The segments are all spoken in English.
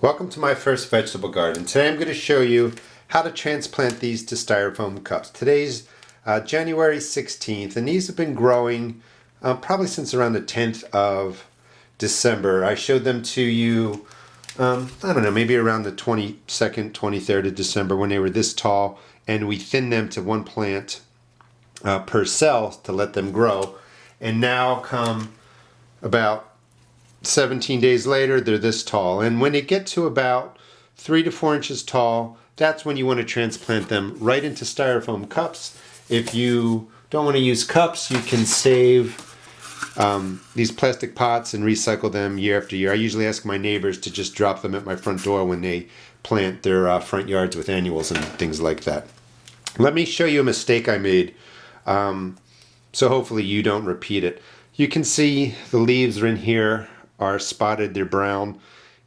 Welcome to my first vegetable garden. Today I'm going to show you how to transplant these to styrofoam cups. Today's January 16th and these have been growing probably since around the 10th of December. I showed them to you, I don't know, maybe around the 22nd, 23rd of December when they were this tall, and we thinned them to one plant per cell to let them grow. And now come about 17 days later, they're this tall. And when they get to about 3 to 4 inches tall, that's when you want to transplant them right into styrofoam cups. If you don't want to use cups, you can save these plastic pots and recycle them year after year. I usually ask my neighbors to just drop them at my front door when they plant their front yards with annuals and things like that. Let me show you a mistake I made, so hopefully you don't repeat it. You can see the leaves are in here are spotted, they're brown.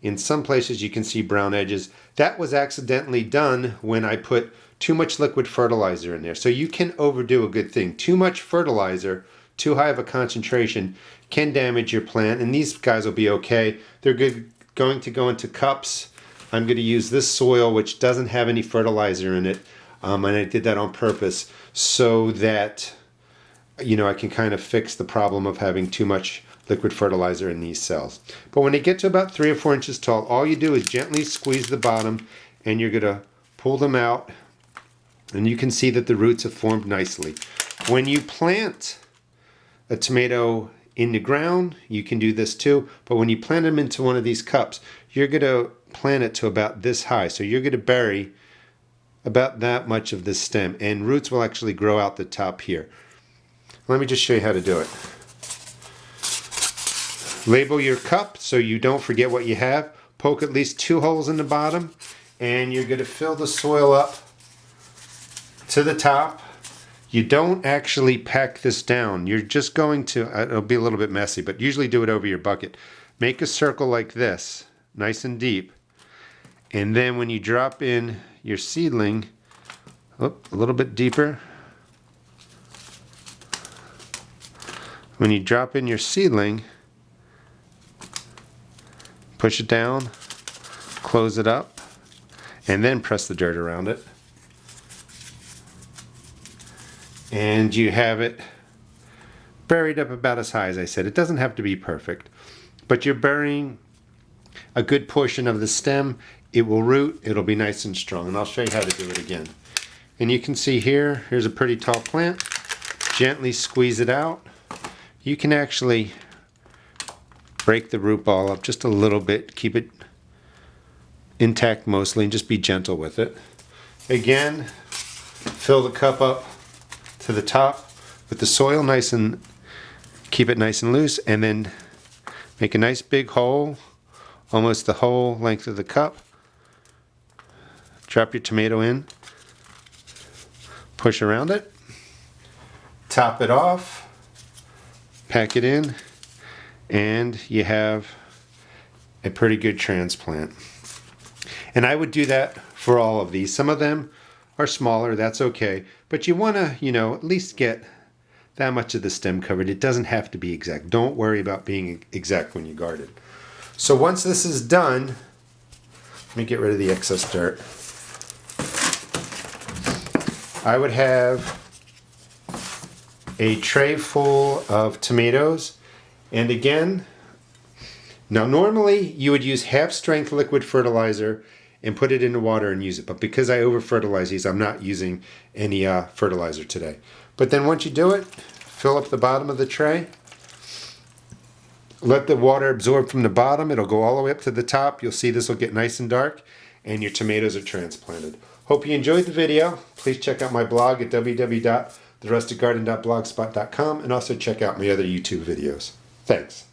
In some places you can see brown edges. That was accidentally done when I put too much liquid fertilizer in there. So you can overdo a good thing. Too much fertilizer, too high of a concentration can damage your plant, and these guys will be okay. They're going to go into cups. I'm going to use this soil which doesn't have any fertilizer in it, and I did that on purpose so that I can kind of fix the problem of having too much liquid fertilizer in these cells. But when they get to about 3 or 4 inches tall, all you do is gently squeeze the bottom and you're going to pull them out, and you can see that the roots have formed nicely. When you plant a tomato in the ground, you can do this too, but when you plant them into one of these cups, you're going to plant it to about this high. So you're going to bury about that much of this stem, and roots will actually grow out the top here. Let me just show you how to do it. Label your cup so you don't forget what you have. Poke at least 2 holes in the bottom, and you're going to fill the soil up to the top. You don't actually pack this down. You're just going to, it'll be a little bit messy, but usually do it over your bucket. Make a circle like this, nice and deep. And then when you drop in your seedling, a little bit deeper. When you drop in your seedling, push it down, close it up, and then press the dirt around it. And you have it buried up about as high as I said. It doesn't have to be perfect, but you're burying a good portion of the stem. It will root, it'll be nice and strong, and I'll show you how to do it again. And you can see here's a pretty tall plant. Gently squeeze it out. You can actually break the root ball up just a little bit, keep it intact mostly, and just be gentle with it. Again, fill the cup up to the top with the soil, keep it nice and loose, and then make a nice big hole, almost the whole length of the cup. Drop your tomato in, push around it, top it off, pack it in, and you have a pretty good transplant. And I would do that for all of these. Some of them are smaller, that's okay, but you want to, at least get that much of the stem covered. It doesn't have to be exact. Don't worry about being exact when you garden. So once this is done, let me get rid of the excess dirt. I would have a tray full of tomatoes. And again, now normally you would use half-strength liquid fertilizer and put it in the water and use it. But because I over-fertilize these, I'm not using any fertilizer today. But then once you do it, fill up the bottom of the tray. Let the water absorb from the bottom. It'll go all the way up to the top. You'll see this will get nice and dark, and your tomatoes are transplanted. Hope you enjoyed the video. Please check out my blog at www.therusticgarden.blogspot.com, and also check out my other YouTube videos. Thanks.